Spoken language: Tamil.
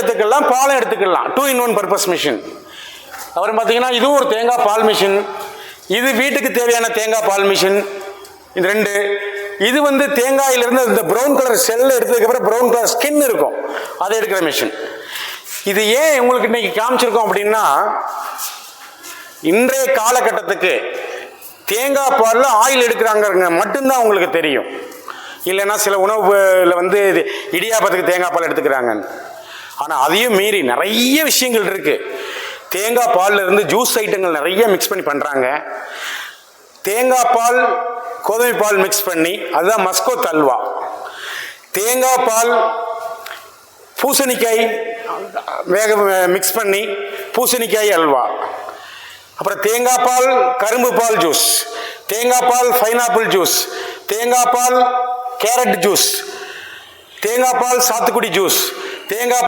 எடுத்துக்கலாம், பாலும் எடுத்துக்கலாம். 2 in 1 பர்பஸ் மிஷின். அப்புறம் பார்த்தீங்கன்னா இதுவும் ஒரு தேங்காய் பால் மிஷின். இது வீட்டுக்கு தேவையான தேங்காய் பால் மிஷின். இது 2. இது வந்து தேங்காயிலிருந்து இந்த ப்ரௌன் கலர் செல்லை எடுத்ததுக்கப்புறம் ப்ரௌன் கலர் ஸ்கின் இருக்கும், அதை எடுக்கிற மிஷின். இது ஏன் உங்களுக்கு இன்னைக்கு காமிச்சிருக்கோம் அப்படின்னா, இன்றைய காலகட்டத்துக்கு தேங்காய் பாலில் ஆயில் எடுக்கிறாங்க மட்டும்தான் உங்களுக்கு தெரியும். இல்லைன்னா சில உணவுல வந்து இடியாப்பத்துக்கு தேங்காய் பால் எடுத்துக்கிறாங்க. ஆனால் அதையும் மீறி நிறைய விஷயங்கள் இருக்கு. தேங்காய் பாலில் இருந்து ஜூஸ் ஐட்டங்கள் நிறைய மிக்ஸ் பண்ணி பண்ணுறாங்க. தேங்காய் பால் கோதுமை பால் மிக்ஸ் பண்ணி, அதுதான் மஸ்கோத் அல்வா. தேங்காய் பால் பூசணிக்காய் மிக்ஸ் பண்ணி பூசணிக்காய் அல்வா. அப்புறம் தேங்காய் பால் கரும்பு பால் ஜூஸ், தேங்காய் பால் பைனாப்பிள் ஜூஸ், தேங்காய் பால் கேரட் ஜூஸ், தேங்காய் பால் சாத்துக்குடி ஜூஸ், தேங்காய்